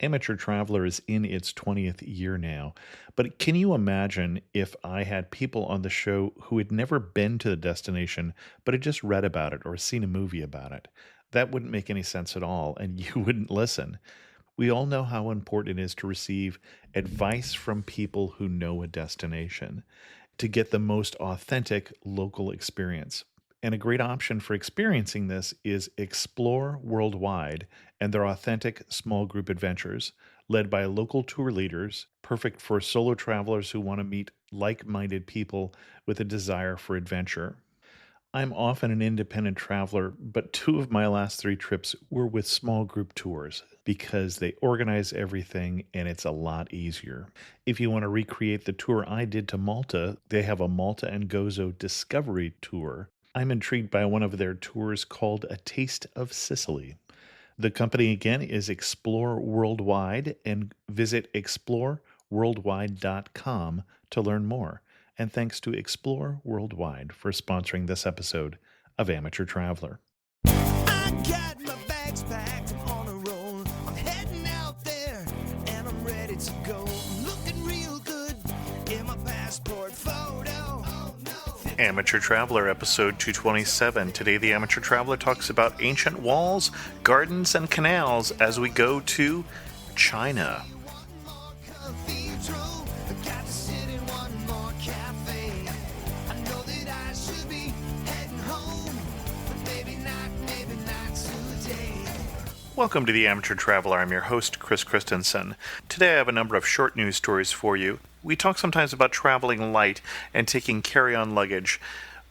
Amateur Traveler is in its 20th year now, but can you imagine if I had people on the show who had never been to the destination but had just read about it or seen a movie about it? That wouldn't make any sense at all, and you wouldn't listen. We all know how important it is to receive advice from people who know a destination to get the most authentic local experience. And a great option for experiencing this is Explore Worldwide and their authentic small group adventures, led by local tour leaders, perfect for solo travelers who want to meet like-minded people with a desire for adventure. I'm often an independent traveler, but 2 of my last 3 trips were with small group tours because they organize everything and it's a lot easier. If you want to recreate the tour I did to Malta, they have a Malta and Gozo Discovery Tour. I'm intrigued by one of their tours called A Taste of Sicily. The company again is Explore Worldwide, and visit exploreworldwide.com to learn more. And thanks to Explore Worldwide for sponsoring this episode of Amateur Traveler. I got my bags packed, I'm on a roll. I'm heading out there and I'm ready to go. Looking real good in my passport photo. Amateur Traveler, episode 227. Today, the Amateur Traveler talks about ancient walls, gardens, and canals as we go to China. Welcome to the Amateur Traveler. I'm your host, Chris Christensen. Today I have a number of short news stories for you. We talk sometimes about traveling light and taking carry-on luggage.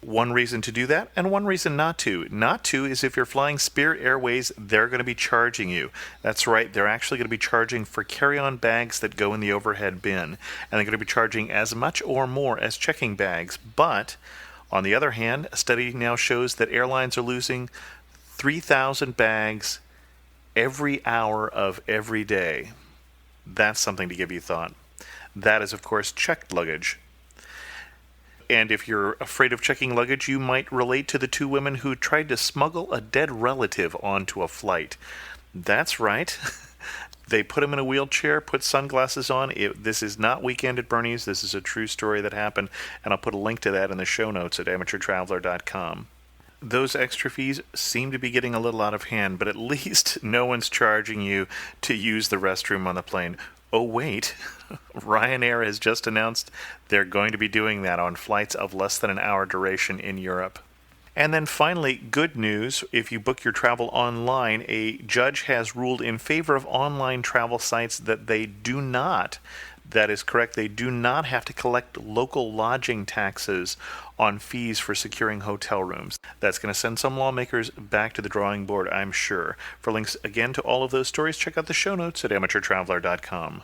One reason to do that, and one reason not to. Not to is if you're flying Spirit Airways, they're going to be charging you. That's right, they're actually going to be charging for carry-on bags that go in the overhead bin. And they're going to be charging as much or more as checking bags. But, on the other hand, a study now shows that airlines are losing 3,000 bags every hour of every day. That's something to give you thought. That is, of course, checked luggage. And if you're afraid of checking luggage, you might relate to the 2 women who tried to smuggle a dead relative onto a flight. That's right. They put him in a wheelchair, put sunglasses on. This is not Weekend at Bernie's. This is a true story that happened, and I'll put a link to that in the show notes at amateurtraveler.com. Those extra fees seem to be getting a little out of hand, but at least no one's charging you to use the restroom on the plane. Oh, wait. Ryanair has just announced they're going to be doing that on flights of less than an hour duration in Europe. And then finally, good news. If you book your travel online, a judge has ruled in favor of online travel sites that they do not. That is correct. They do not have to collect local lodging taxes on fees for securing hotel rooms. That's going to send some lawmakers back to the drawing board, I'm sure. For links, again, to all of those stories, check out the show notes at amateurtraveler.com.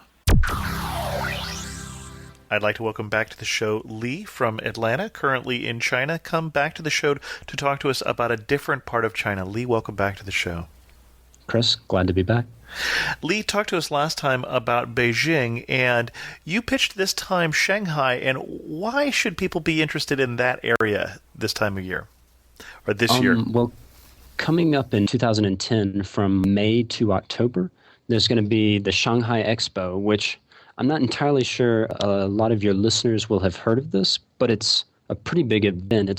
I'd like to welcome back to the show Lee from Atlanta, currently in China. Come back to the show to talk to us about a different part of China. Lee, welcome back to the show. Chris, glad to be back. Lee talked to us last time about Beijing, and you pitched this time Shanghai, and why should people be interested in that area this time of year, or this year? Well, coming up in 2010, from May to October, there's going to be the Shanghai Expo, which I'm not entirely sure a lot of your listeners will have heard of this, but it's a pretty big event.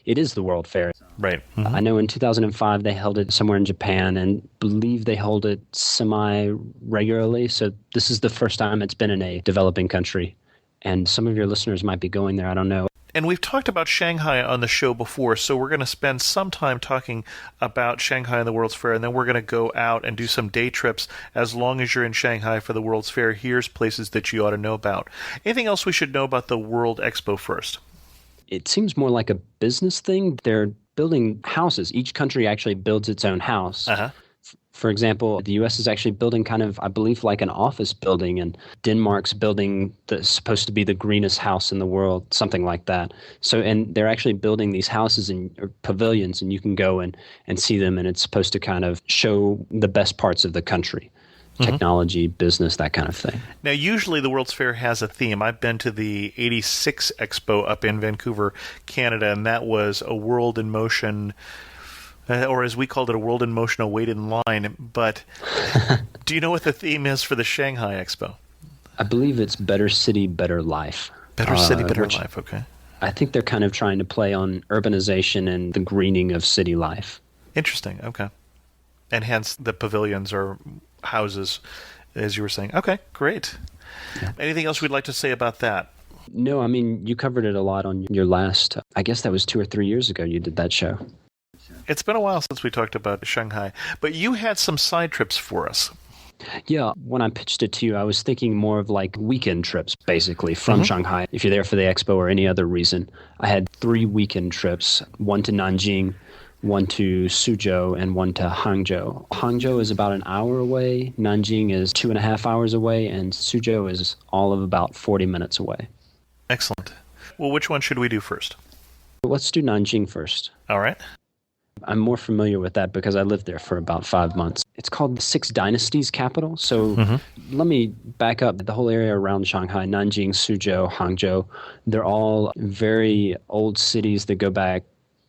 It is the World Fair. Right. Mm-hmm. I know in 2005 they held it somewhere in Japan, and believe they hold it semi-regularly. So this is the first time it's been in a developing country. And some of your listeners might be going there. I don't know. And we've talked about Shanghai on the show before, so we're going to spend some time talking about Shanghai and the World's Fair, and then we're going to go out and do some day trips. As long as you're in Shanghai for the World's Fair, here's places that you ought to know about. Anything else we should know about the World Expo first? It seems more like a business thing. They're building houses. Each country actually builds its own house. Uh-huh. For example, the U.S. is actually building kind of, I believe, like an office building, and Denmark's building that's supposed to be the greenest house in the world, something like that. So, and they're actually building these houses or pavilions, and you can go and see them, and it's supposed to kind of show the best parts of the country. Technology, business, that kind of thing. Now, usually the World's Fair has a theme. I've been to the 86 Expo up in Vancouver, Canada, and that was a world in motion. or as we called it, a world in motion, a wait in line. But do you know what the theme is for the Shanghai Expo? I believe it's Better City, Better Life. Better City, Better Life, okay. I think they're kind of trying to play on urbanization and the greening of city life. Interesting, okay. And hence the pavilions or houses, as you were saying. Okay, great. Yeah. Anything else we'd like to say about that? No, I mean, you covered it a lot on your last, I guess that was 2 or 3 years ago you did that show. It's been a while since we talked about Shanghai, but you had some side trips for us. Yeah, when I pitched it to you, I was thinking more of like weekend trips, basically, from Shanghai. If you're there for the expo or any other reason. I had 3 weekend trips, one to Nanjing, one to Suzhou, and one to Hangzhou. Hangzhou is about an hour away, Nanjing is 2.5 hours away, and Suzhou is all of about 40 minutes away. Excellent. Well, which one should we do first? Let's do Nanjing first. All right. I'm more familiar with that because I lived there for about 5 months. It's called the Six Dynasties capital. So let me back up. The whole area around Shanghai, Nanjing, Suzhou, Hangzhou, they're all very old cities that go back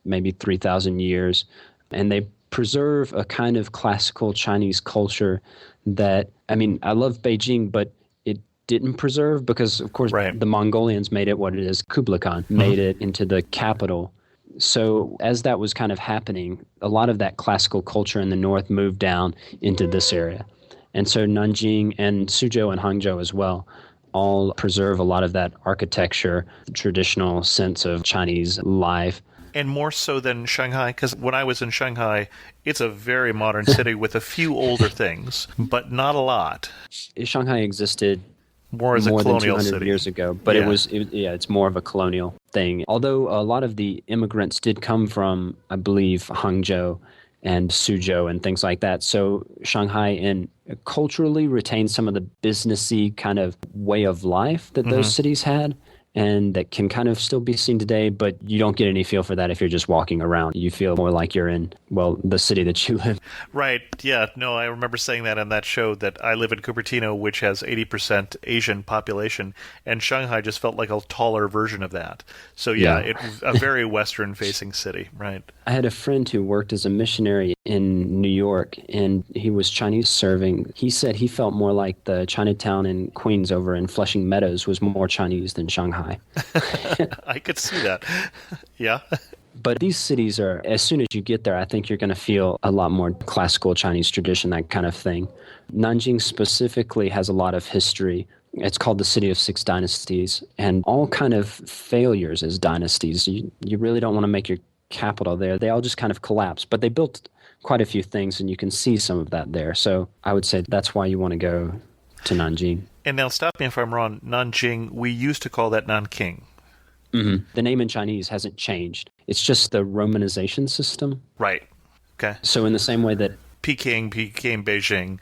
maybe 3,000 years. And they preserve a kind of classical Chinese culture that, I mean, I love Beijing, but it didn't preserve because, of course, the Mongolians made it what it is. Kublai Khan made it into the capital. So as that was kind of happening, a lot of that classical culture in the north moved down into this area. And so Nanjing and Suzhou and Hangzhou as well all preserve a lot of that architecture, traditional sense of Chinese life. And more so than Shanghai, because when I was in Shanghai, it's a very modern city with a few older things, but not a lot. Shanghai existed more as a colonial than 200 city. years ago, but it's more of a colonial thing. Although a lot of the immigrants did come from, I believe, Hangzhou and Suzhou and things like that. So Shanghai culturally retained some of the businessy kind of way of life that those cities had, and that can kind of still be seen today, but you don't get any feel for that if you're just walking around. You feel more like you're in, the city that you live. Right, yeah. No, I remember saying that on that show that I live in Cupertino, which has 80% Asian population, and Shanghai just felt like a taller version of that. So it's a very Western-facing city, right. I had a friend who worked as a missionary in New York, and he was Chinese serving. He said he felt more like the Chinatown in Queens over in Flushing Meadows was more Chinese than Shanghai. I could see that. Yeah. But these cities are, as soon as you get there, I think you're going to feel a lot more classical Chinese tradition, that kind of thing. Nanjing specifically has a lot of history. It's called the City of Six Dynasties, and all kind of failures as dynasties. You really don't want to make your capital there. They all just kind of collapse. But they built quite a few things, and you can see some of that there. So I would say that's why you want to go to Nanjing. And now stop me if I'm wrong, Nanjing, we used to call that Nanking. The name in Chinese hasn't changed. It's just the romanization system. Right. Okay. So in the same way that Peking became Beijing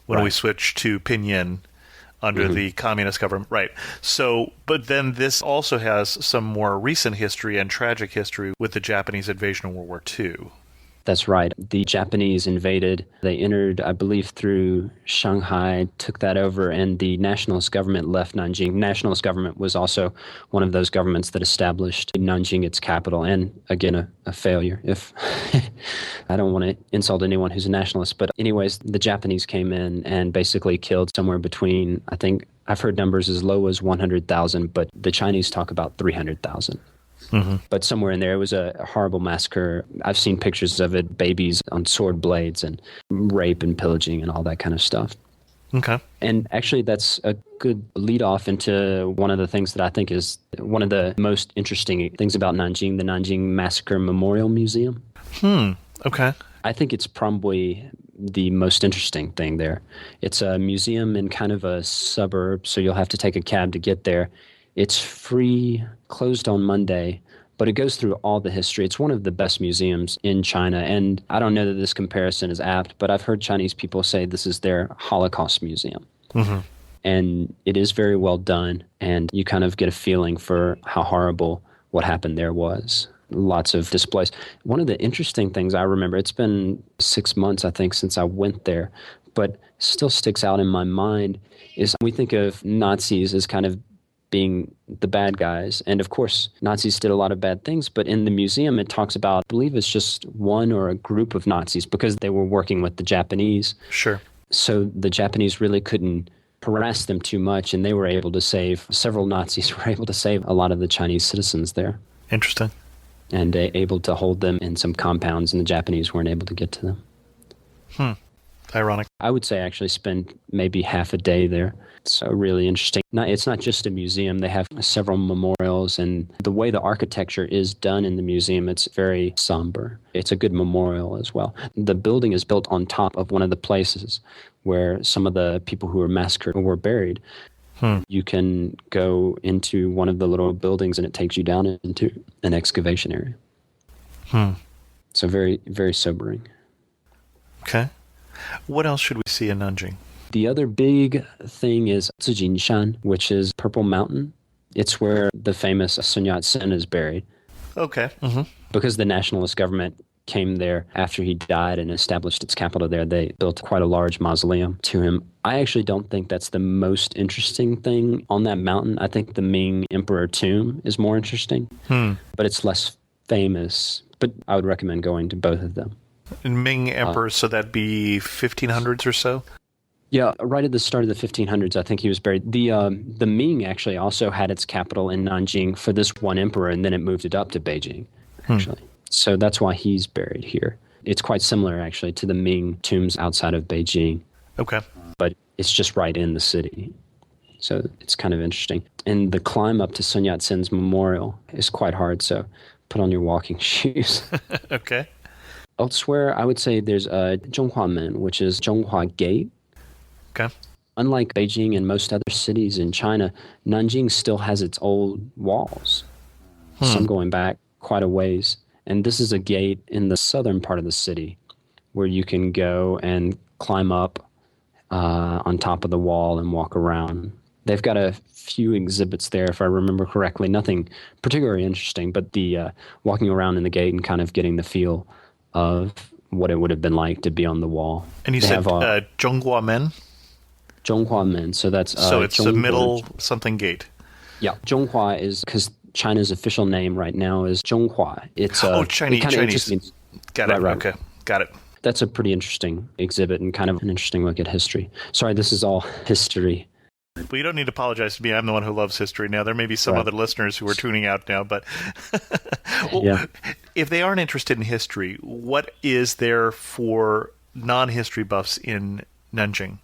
when we switched to Pinyin under the communist government. Right. So, but then this also has some more recent history and tragic history with the Japanese invasion of World War II. That's right. The Japanese invaded. They entered, I believe, through Shanghai, took that over, and the nationalist government left Nanjing. Nationalist government was also one of those governments that established Nanjing its capital, and again, a failure. If I don't want to insult anyone who's a nationalist, but anyways, the Japanese came in and basically killed somewhere between, I think, I've heard numbers as low as 100,000, but the Chinese talk about 300,000. But somewhere in there, it was a horrible massacre. I've seen pictures of it, babies on sword blades and rape and pillaging and all that kind of stuff. Okay. And actually, that's a good lead off into one of the things that I think is one of the most interesting things about Nanjing, the Nanjing Massacre Memorial Museum. Okay. I think it's probably the most interesting thing there. It's a museum in kind of a suburb, so you'll have to take a cab to get there. It's free, closed on Monday, but it goes through all the history. It's one of the best museums in China, and I don't know that this comparison is apt, but I've heard Chinese people say this is their Holocaust museum. And it is very well done, and you kind of get a feeling for how horrible what happened there was. Lots of displays. One of the interesting things I remember, it's been 6 months, I think, since I went there, but still sticks out in my mind, is we think of Nazis as kind of being the bad guys. And of course, Nazis did a lot of bad things, but in the museum it talks about, I believe it's just one or a group of Nazis because they were working with the Japanese. Sure. So the Japanese really couldn't harass them too much, and they were able to save, several Nazis were able to save a lot of the Chinese citizens there. Interesting. And able to hold them in some compounds, and the Japanese weren't able to get to them. Ironic. I would say actually spend maybe half a day there. It's really interesting. It's not just a museum. They have several memorials, and the way the architecture is done in the museum, it's very somber. It's a good memorial as well. The building is built on top of one of the places where some of the people who were massacred were buried. You can go into one of the little buildings, and it takes you down into an excavation area. So very, very sobering. Okay. What else should we see in Nanjing? The other big thing is Zijinshan, which is Purple Mountain. It's where the famous Sun Yat-sen is buried. Okay. Because the nationalist government came there after he died and established its capital there, they built quite a large mausoleum to him. I actually don't think that's the most interesting thing on that mountain. I think the Ming Emperor tomb is more interesting, but it's less famous. But I would recommend going to both of them. And Ming Emperor, so that'd be 1500s or so? Yeah, right at the start of the 1500s, I think he was buried. The Ming actually also had its capital in Nanjing for this one emperor, and then it moved it up to Beijing, actually. So that's why he's buried here. It's quite similar, actually, to the Ming tombs outside of Beijing. Okay. But it's just right in the city. So it's kind of interesting. And the climb up to Sun Yat-sen's memorial is quite hard, so put on your walking shoes. Okay. Elsewhere, I would say there's Zhonghua which is Zhonghua Gate. Okay. Unlike Beijing and most other cities in China, Nanjing still has its old walls, some going back quite a ways. And this is a gate in the southern part of the city where you can go and climb up on top of the wall and walk around. They've got a few exhibits there, if I remember correctly. Nothing particularly interesting, but the walking around in the gate and kind of getting the feel of what it would have been like to be on the wall. And you said Zhonghua Men? Zhonghua Men, so that's... so it's the middle something gate. Yeah, Zhonghua is... because China's official name right now is Zhonghua. It's Chinese. It Chinese. Means, Got it. Right. Okay. Got it. That's a pretty interesting exhibit and kind of an interesting look at history. Sorry, this is all history. Well, you don't need to apologize to me. I'm the one who loves history now. There may be some other listeners who are tuning out now, but if they aren't interested in history, what is there for non-history buffs in Nanjing?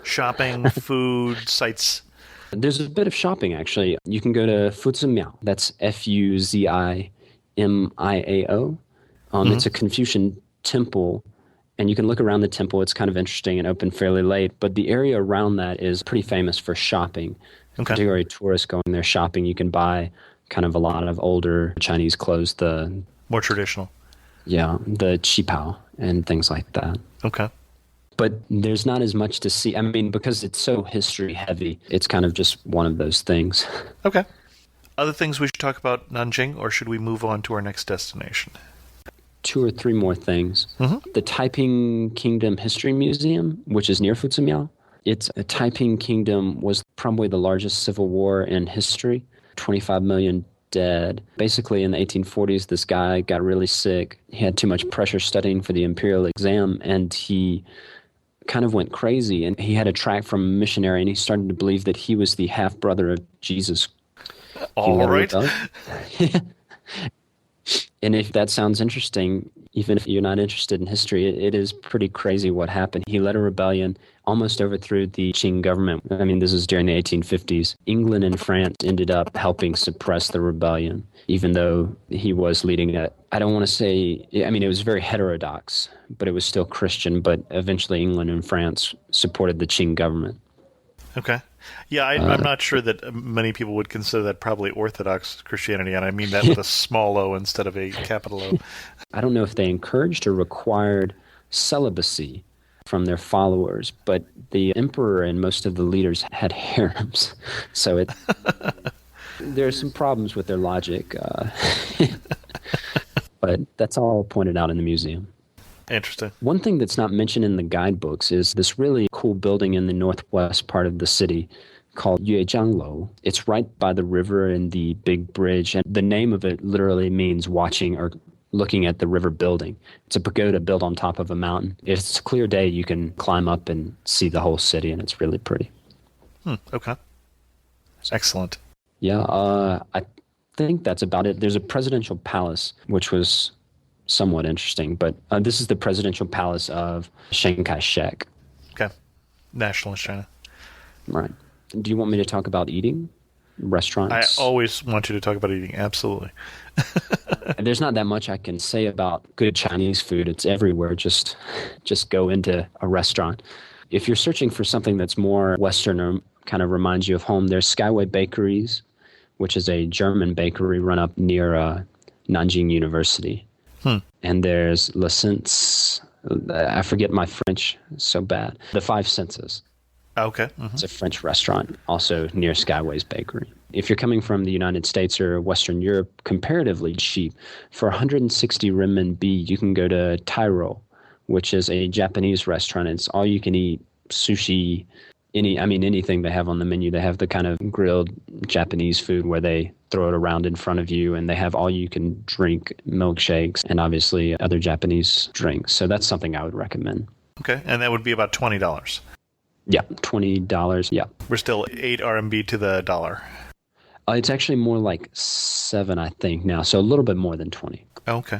Shopping, food, sites? There's a bit of shopping, actually. You can go to FuziMiao. That's Fuzimiao. It's a Confucian temple, and you can look around the temple. It's kind of interesting and open fairly late, but the area around that is pretty famous for shopping. Particularly tourists going there shopping. You can buy kind of a lot of older Chinese clothes, more traditional. Yeah, the Qipao and things like that. Okay. But there's not as much to see. I mean, because it's so history heavy, it's kind of just one of those things. Okay. Other things we should talk about Nanjing, or should we move on to our next destination? 2 or 3 more things. The Taiping Kingdom History Museum, which is near FuziMiao. Taiping Kingdom was probably the largest civil war in history, 25 million dead. Basically, in the 1840s, this guy got really sick. He had too much pressure studying for the imperial exam, and he kind of went crazy. And he had a tract from a missionary, and he started to believe that he was the half-brother of Jesus. All right. And if that sounds interesting, even if you're not interested in history, it is pretty crazy what happened. He led a rebellion, almost overthrew the Qing government. I mean, this was during the 1850s. England and France ended up helping suppress the rebellion, even though he was leading I don't want to say, I mean, it was very heterodox, but it was still Christian. But eventually England and France supported the Qing government. Okay. Yeah, I'm not sure that many people would consider that probably Orthodox Christianity, and I mean that with a small o instead of a capital O. I don't know if they encouraged or required celibacy from their followers, but the emperor and most of the leaders had harems. So there are some problems with their logic, but that's all pointed out in the museum. Interesting. One thing that's not mentioned in the guidebooks is this really cool building in the northwest part of the city called Yuezhanglou. It's right by the river and the big bridge, and the name of it literally means watching or looking at the river building. It's a pagoda built on top of a mountain. If it's a clear day, you can climb up and see the whole city, and it's really pretty. Okay. Excellent. Yeah, I think that's about it. There's a presidential palace, which was somewhat interesting, but this is the presidential palace of Chiang Kai-shek. Okay. Nationalist China. Right. Do you want me to talk about eating? Restaurants? I always want you to talk about eating. Absolutely. There's not that much I can say about good Chinese food. It's everywhere. Just go into a restaurant. If you're searching for something that's more Western or kind of reminds you of home, there's Skyway Bakeries, which is a German bakery run up near Nanjing University. And there's Le Sens, I forget my French so bad. The Five Senses. Okay. It's a French restaurant also near Skyway's Bakery. If you're coming from the United States or Western Europe, comparatively cheap. For 160 renminbi, you can go to Tairo, which is a Japanese restaurant. It's all you can eat, sushi, anything they have on the menu. They have the kind of grilled Japanese food where they throw it around in front of you, and they have all you can drink milkshakes and obviously other Japanese drinks. So that's something I would recommend. Okay. And that would be about $20. Yeah, $20. Yeah. We're still 8 RMB to the dollar. It's actually more like 7, I think, now. So a little bit more than 20. Okay.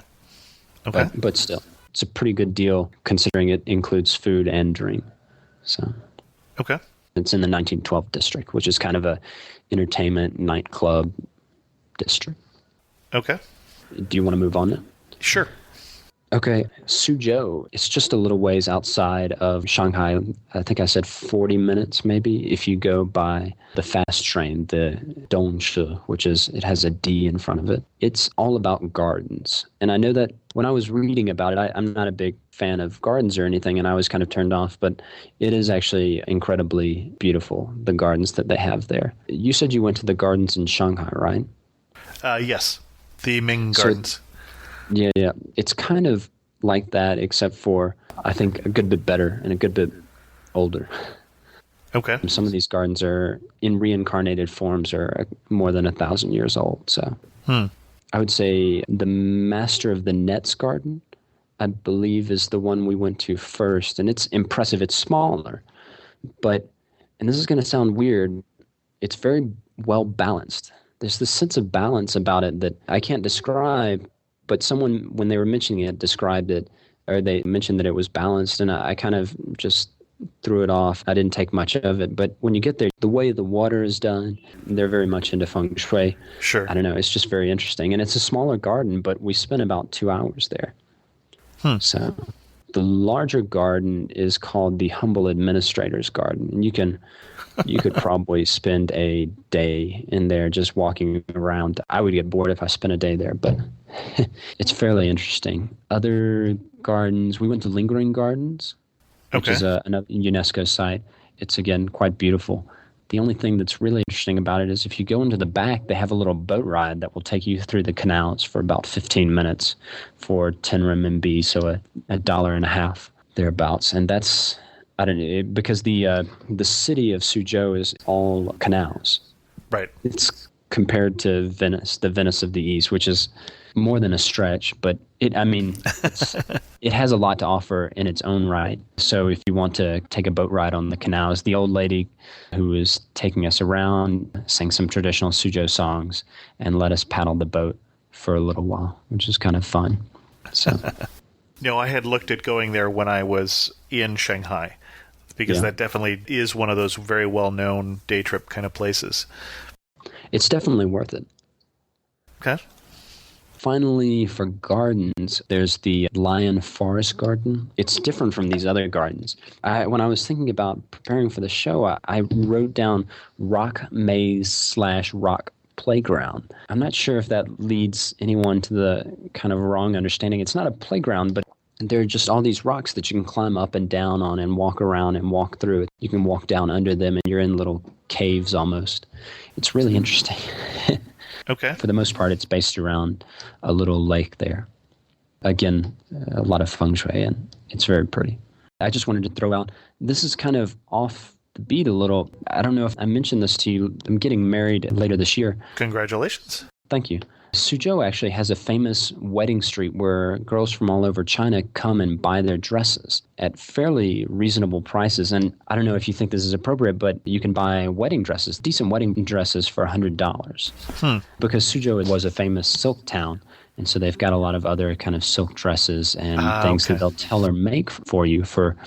Okay. But still, it's a pretty good deal considering it includes food and drink. So Okay. it's in the 1912 district, which is kind of a entertainment nightclub district. Okay. Do you want to move on now? Sure. Okay, Suzhou. It's just a little ways outside of Shanghai. I think I said 40 minutes maybe if you go by the fast train, the Dongpo, which is, it has a D in front of it. It's all about gardens. And I know that when I was reading about it, I'm not a big fan of gardens or anything, and I was kind of turned off, but it is actually incredibly beautiful, the gardens that they have there. You said you went to the gardens in Shanghai, right? Yes. The Ming Gardens. Yeah. It's kind of like that, except for, I think, a good bit better and a good bit older. Okay. Some of these gardens are, in reincarnated forms, are more than 1,000 years old. So I would say the Master of the Nets garden, I believe, is the one we went to first. And it's impressive. It's smaller. But, and this is going to sound weird, it's very well balanced. There's this sense of balance about it that I can't describe. But someone, when they were mentioning it, described it, or they mentioned that it was balanced, and I kind of just threw it off. I didn't take much of it. But when you get there, the way the water is done, they're very much into feng shui. Sure. I don't know. It's just very interesting. And it's a smaller garden, but we spent about 2 hours there. So the larger garden is called the Humble Administrator's Garden. And you could probably spend a day in there just walking around. I would get bored if I spent a day there, but it's fairly interesting. Other gardens, we went to Lingering Gardens, which is another UNESCO site. It's, again, quite beautiful. The only thing that's really interesting about it is if you go into the back, they have a little boat ride that will take you through the canals for about 15 minutes for 10 renminbi, so a dollar and a half thereabouts. And that's, I don't know, because the city of Suzhou is all canals. Right. It's compared to Venice, the Venice of the East, which is more than a stretch, but it has a lot to offer in its own right. So if you want to take a boat ride on the canals, the old lady who was taking us around sang some traditional Suzhou songs and let us paddle the boat for a little while, which is kind of fun. So, I had looked at going there when I was in Shanghai, because that definitely is one of those very well-known day trip kind of places. It's definitely worth it. Okay. Finally, for gardens, there's the Lion Forest Garden. It's different from these other gardens. When I was thinking about preparing for the show, I wrote down rock maze / rock playground. I'm not sure if that leads anyone to the kind of wrong understanding. It's not a playground, but there are just all these rocks that you can climb up and down on and walk around and walk through. You can walk down under them, and you're in little caves almost. It's really interesting. Okay. For the most part, it's based around a little lake there. Again, a lot of feng shui, and it's very pretty. I just wanted to throw out, this is kind of off the beat a little. I don't know if I mentioned this to you. I'm getting married later this year. Congratulations. Thank you. Suzhou actually has a famous wedding street where girls from all over China come and buy their dresses at fairly reasonable prices. And I don't know if you think this is appropriate, but you can buy wedding dresses, decent wedding dresses for $100. Because Suzhou was a famous silk town. And so they've got a lot of other kind of silk dresses and things that they'll tailor make for you for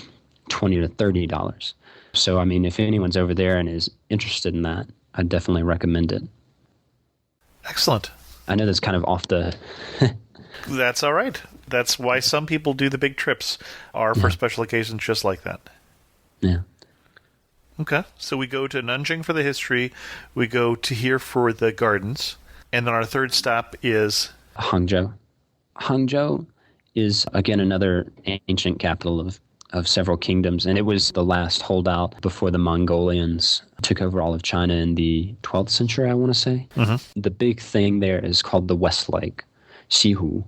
$20 to $30. So, I mean, if anyone's over there and is interested in that, I'd definitely recommend it. Excellent. I know that's kind of off the... That's all right. That's why some people do the big trips, are for special occasions just like that. Yeah. Okay. So we go to Nanjing for the history. We go to here for the gardens. And then our third stop is... Hangzhou. Hangzhou is, again, another ancient capital of several kingdoms, and it was the last holdout before the Mongolians took over all of China in the 12th century, I want to say. The big thing there is called the West Lake, Xihu.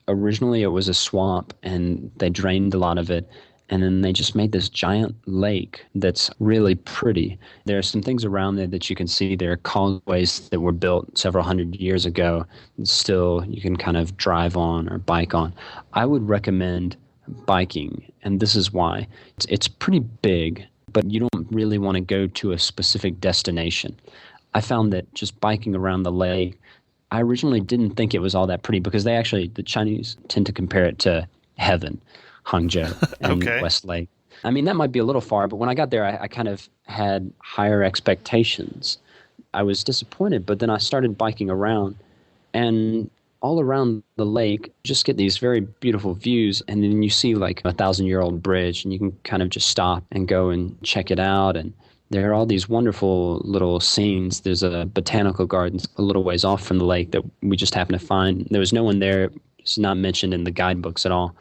Originally it was a swamp, and they drained a lot of it, and then they just made this giant lake that's really pretty. There are some things around there that you can see. There are causeways that were built several hundred years ago. Still, you can kind of drive on or bike on. I would recommend biking, and this is why. It's pretty big, but you don't really want to go to a specific destination. I found that just biking around the lake, I originally didn't think it was all that pretty because the Chinese tend to compare it to heaven, Hangzhou and West Lake. I mean, that might be a little far, but when I got there, I kind of had higher expectations. I was disappointed, but then I started biking around, and all around the lake, just get these very beautiful views, and then you see like a 1,000-year-old bridge, and you can kind of just stop and go and check it out. And there are all these wonderful little scenes. There's a botanical garden a little ways off from the lake that we just happened to find. There was no one there. It's not mentioned in the guidebooks at all.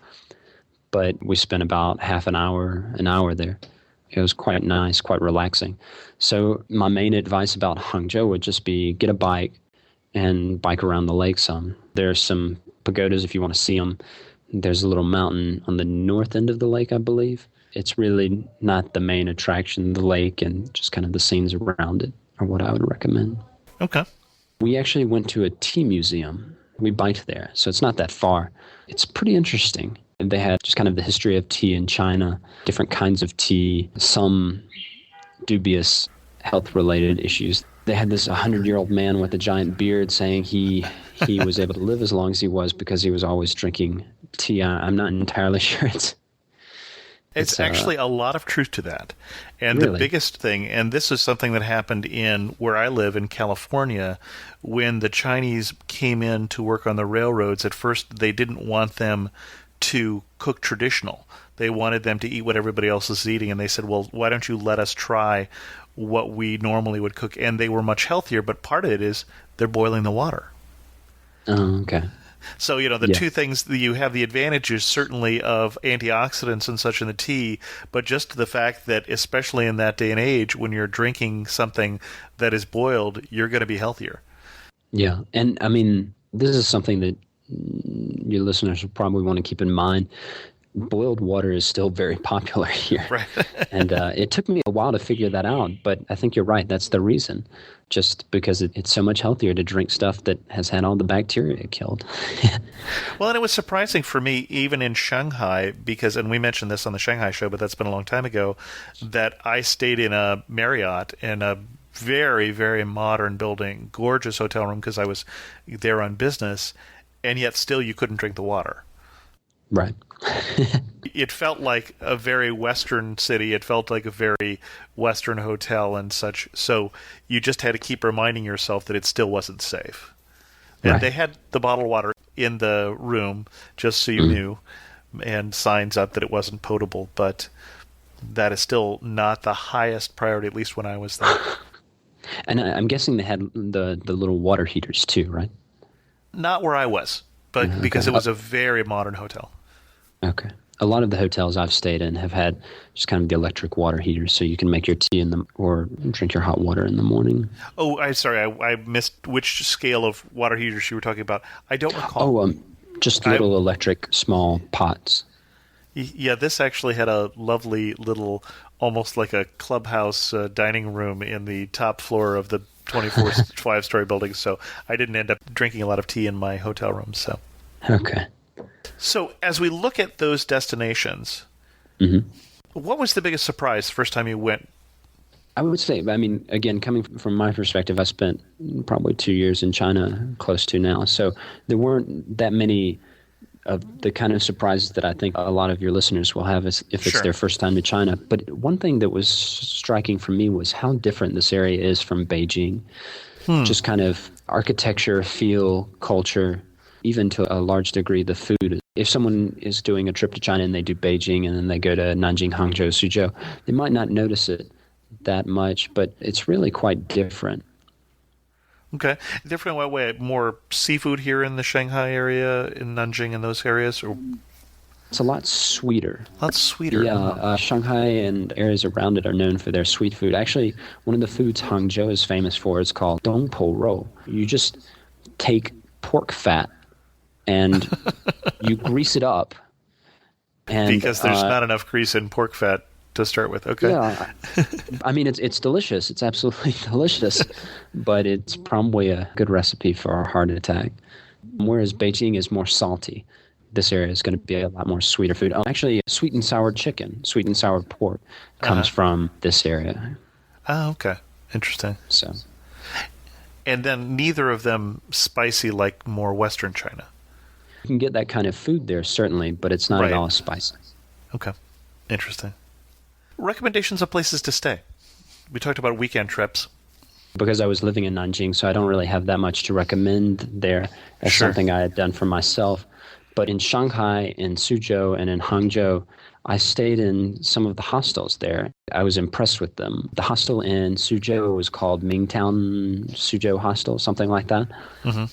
But we spent about half an hour there. It was quite nice, quite relaxing. So my main advice about Hangzhou would just be get a bike and bike around the lake some. There's some pagodas if you want to see them. There's a little mountain on the north end of the lake, I believe. It's really not the main attraction, the lake, and just kind of the scenes around it are what I would recommend. Okay. We actually went to a tea museum. We biked there, so it's not that far. It's pretty interesting. And they had just kind of the history of tea in China, different kinds of tea, some dubious health-related issues. They had this 100-year-old man with a giant beard saying he was able to live as long as he was because he was always drinking tea. I'm not entirely sure It's actually a lot of truth to that. And really? The biggest thing, and this is something that happened in where I live in California, when the Chinese came in to work on the railroads, at first they didn't want them to cook traditional. They wanted them to eat what everybody else is eating, and they said, well, why don't you let us try what we normally would cook? And they were much healthier, but part of it is they're boiling the water. Oh, okay. So, the two things, you have the advantages certainly of antioxidants and such in the tea, but just the fact that, especially in that day and age, when you're drinking something that is boiled, you're going to be healthier. Yeah. And I mean, this is something that your listeners will probably want to keep in mind. Boiled water is still very popular here. Right. And it took me a while to figure that out, but I think you're right. That's the reason. Just because it's so much healthier to drink stuff that has had all the bacteria killed. Well, and it was surprising for me, even in Shanghai, because, and we mentioned this on the Shanghai show, but that's been a long time ago, that I stayed in a Marriott in a very, very modern building, gorgeous hotel room, because I was there on business, and yet still you couldn't drink the water. Right. It felt like a very Western city. It felt like a very Western hotel and such. So you just had to keep reminding yourself that it still wasn't safe. And They had the bottled water in the room, just so you knew, and signs up that it wasn't potable. But that is still not the highest priority, at least when I was there. And I'm guessing they had the little water heaters too, right? Not where I was, but because it was a very modern hotel. Okay. A lot of the hotels I've stayed in have had just kind of the electric water heaters, so you can make your tea or drink your hot water in the morning. Oh, I'm sorry, I missed which scale of water heaters you were talking about. I don't recall. Oh, just little electric small pots. Yeah, this actually had a lovely little almost like a clubhouse dining room in the top floor of the 25-story building. So I didn't end up drinking a lot of tea in my hotel room. So Okay. So as we look at those destinations, what was the biggest surprise the first time you went? I would say, I mean, again, coming from my perspective, I spent probably 2 years in China, close to now. So there weren't that many of the kind of surprises that I think a lot of your listeners will have if it's their first time to China. But one thing that was striking for me was how different this area is from Beijing. Just kind of architecture, feel, culture, even to a large degree the food. If someone is doing a trip to China and they do Beijing and then they go to Nanjing, Hangzhou, Suzhou, they might not notice it that much, but it's really quite different. Okay. Different in what way? More seafood here in the Shanghai area, in Nanjing and those areas? Or It's a lot sweeter. a lot sweeter. Yeah, Shanghai and areas around it are known for their sweet food. Actually, one of the foods Hangzhou is famous for is called Dongpo roll. You just take pork fat and you grease it up. And, because there's not enough grease in pork fat to start with. Okay. Yeah, I mean, it's delicious. It's absolutely delicious, but it's probably a good recipe for a heart attack. Whereas Beijing is more salty. This area is going to be a lot more sweeter food. Actually, sweet and sour chicken, sweet and sour pork comes from this area. Oh, okay. Interesting. So, And then neither of them spicy like more Western China. you can get that kind of food there, certainly, but it's not at all spicy. Okay. Interesting. Recommendations of places to stay. We talked about weekend trips. Because I was living in Nanjing, so I don't really have that much to recommend there as something I had done for myself. But in Shanghai, in Suzhou, and in Hangzhou, I stayed in some of the hostels there. I was impressed with them. The hostel in Suzhou was called Mingtown Suzhou Hostel, something like that.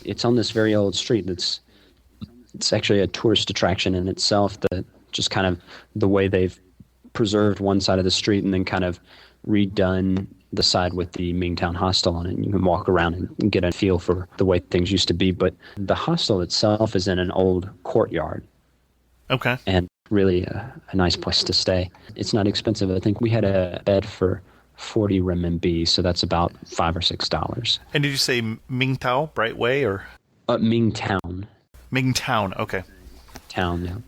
It's on this very old street. It's actually a tourist attraction in itself. Just kind of the way they've preserved one side of the street and then kind of redone the side with the Mingtown hostel on it. You can walk around and get a feel for the way things used to be. But the hostel itself is in an old courtyard. Okay. And really a nice place to stay. It's not expensive. I think we had a bed for 40 renminbi, so that's about $5 or $6. And did you say Mingtao, Bright Way, or? Mingtown. Mingtown, okay. Town, yeah.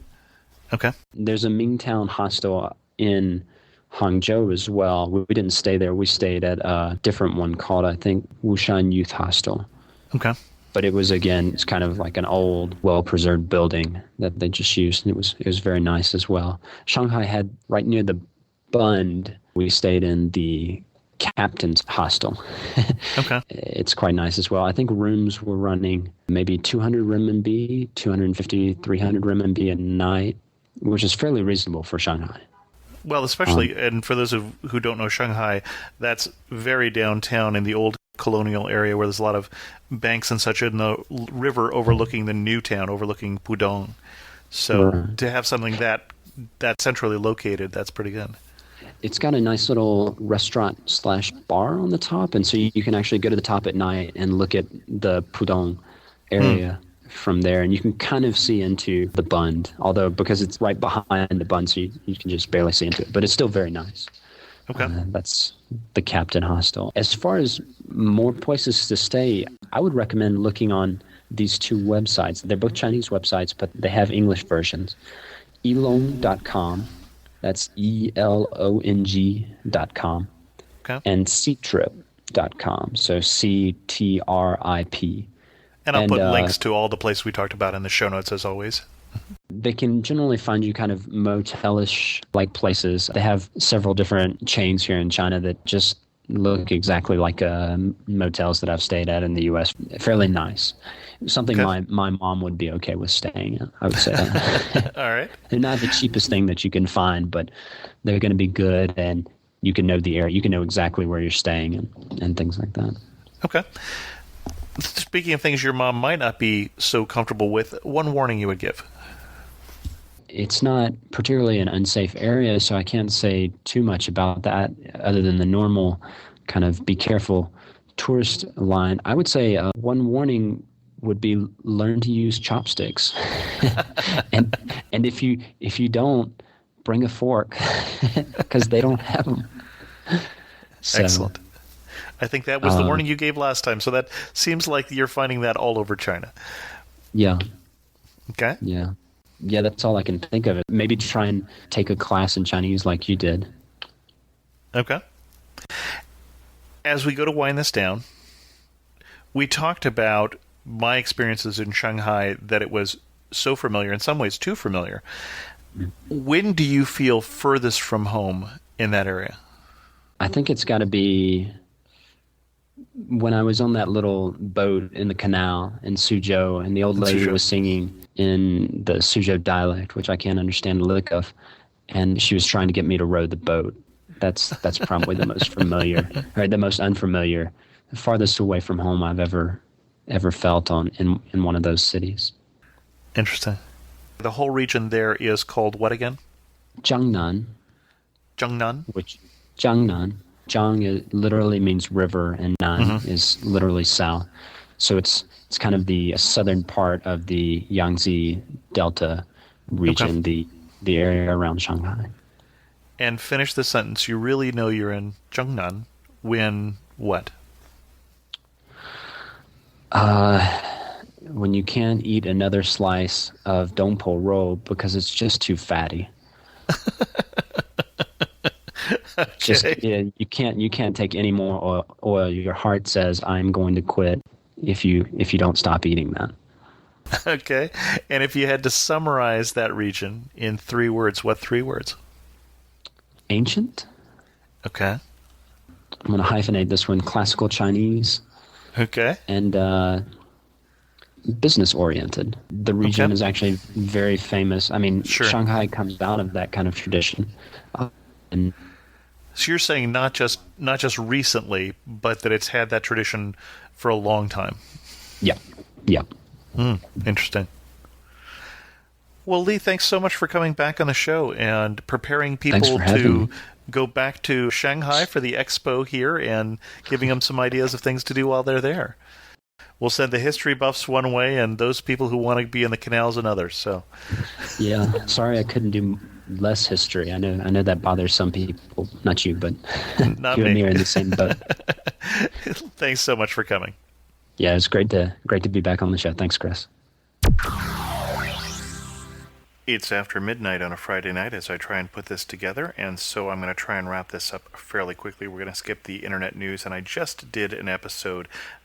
Okay. There's a Mingtown hostel in Hangzhou as well. We didn't stay there. We stayed at a different one called, I think, Wushan Youth Hostel. Okay. But it was, again, it's kind of like an old, well-preserved building that they just used, and it was very nice as well. Shanghai had, right near the Bund, we stayed in the Captain's Hostel. Okay. It's quite nice as well. I think rooms were running maybe 200 renminbi, 250, 300 renminbi a night, which is fairly reasonable for Shanghai. Well, especially, and for those who don't know Shanghai, that's very downtown in the old colonial area where there's a lot of banks and such in the river overlooking the new town, overlooking Pudong. So to have something that centrally located, that's pretty good. It's got a nice little restaurant/bar on the top, and so you can actually go to the top at night and look at the Pudong area from there, and you can kind of see into the Bund, although because it's right behind the Bund, so you can just barely see into it, but it's still very nice. Okay. That's the Captain Hostel. As far as more places to stay, I would recommend looking on these two websites. They're both Chinese websites, but they have English versions. Elong.com, that's ELONG.com, Okay. and Ctrip.com, so CTRIP. And I'll put links to all the places we talked about in the show notes, as always. They can generally find you kind of motelish like places. They have several different chains here in China that just look exactly like motels that I've stayed at in the U.S. Fairly nice. Something my mom would be okay with staying at, I would say. All right. They're not the cheapest thing that you can find, but they're going to be good, and you can know the area. You can know exactly where you're staying and things like that. Okay. Speaking of things your mom might not be so comfortable with, one warning you would give. It's not particularly an unsafe area, so I can't say too much about that other than the normal kind of be careful tourist line. I would say one warning would be learn to use chopsticks. and if you don't, bring a fork because they don't have them. So, Excellent. I think that was the warning you gave last time, so that seems like you're finding that all over China. Yeah. Okay. Yeah. Yeah, that's all I can think of. It. Maybe try and take a class in Chinese like you did. Okay. As we go to wind this down, we talked about my experiences in Shanghai, that it was so familiar, in some ways too familiar. When do you feel furthest from home in that area? I think it's got to be when I was on that little boat in the canal in Suzhou, and the old lady was singing in the Suzhou dialect, which I can't understand a lick of, and she was trying to get me to row the boat. That's probably the most familiar, or the most unfamiliar, the farthest away from home I've ever felt in one of those cities. Interesting. The whole region there is called what again? Jiangnan. Jiangnan? Which Jiangnan. Jiang literally means river, and Nan is literally south. So it's kind of the southern part of the Yangtze Delta region, the area around Shanghai. And finish the sentence. You really know you're in Jiangnan when what? When you can't eat another slice of Dongpo roll because it's just too fatty. Okay. Just you can't take any more oil. Your heart says, "I'm going to quit if you don't stop eating that." Okay. And if you had to summarize that region in 3 words, what 3 words? Ancient. Okay. I'm going to hyphenate this one. Classical Chinese. Okay. And business oriented. The region is actually very famous. I mean, Shanghai comes out of that kind of tradition. And so you're saying not just recently, but that it's had that tradition for a long time. Yeah. Yeah. Interesting. Well, Lee, thanks so much for coming back on the show and preparing people to go back to Shanghai for the Expo here and giving them some ideas of things to do while they're there. We'll send the history buffs one way and those people who want to be in the canals another. So, yeah, sorry I couldn't do less history. I know that bothers some people, not you, but not you me. and me are in the same boat. Thanks so much for coming. Yeah, it's great to be back on the show. Thanks, Chris. It's after midnight on a Friday night as I try and put this together, and so I'm going to try and wrap this up fairly quickly. We're going to skip the internet news, and I just did a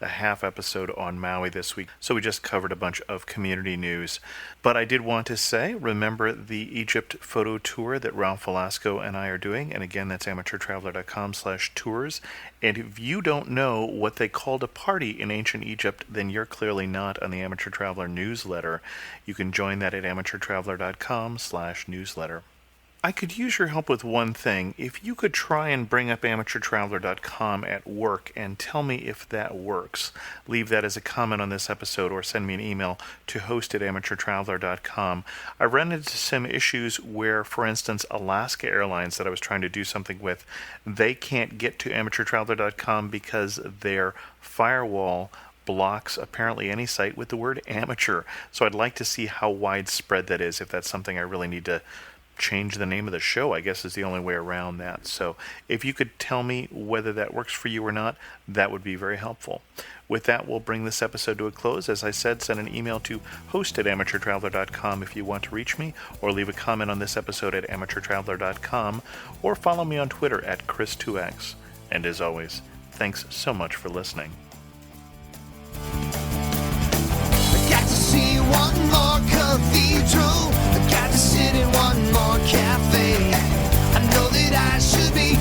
half episode on Maui this week, so we just covered a bunch of community news. But I did want to say, remember the Egypt photo tour that Ralph Velasco and I are doing, and again, that's amateurtraveler.com/tours. And if you don't know what they called a party in ancient Egypt, then you're clearly not on the Amateur Traveler newsletter. You can join that at amateurtraveler.com/newsletter. I could use your help with one thing. If you could try and bring up amateurtraveler.com at work and tell me if that works. Leave that as a comment on this episode or send me an email to host@amateurtraveler.com. I ran into some issues where, for instance, Alaska Airlines that I was trying to do something with, they can't get to amateurtraveler.com because their firewall blocks apparently any site with the word amateur. So I'd like to see how widespread that is, if that's something I really need to change the name of the show, I guess is the only way around that. So if you could tell me whether that works for you or not, that would be very helpful. With that, we'll bring this episode to a close. As I said, send an email to host@amateurtraveler.com if you want to reach me, or leave a comment on this episode at amateurtraveler.com, or follow me on Twitter at Chris2X. And as always, thanks so much for listening. I got to see one more cathedral. I got to sit in one more cafe. I know that I should be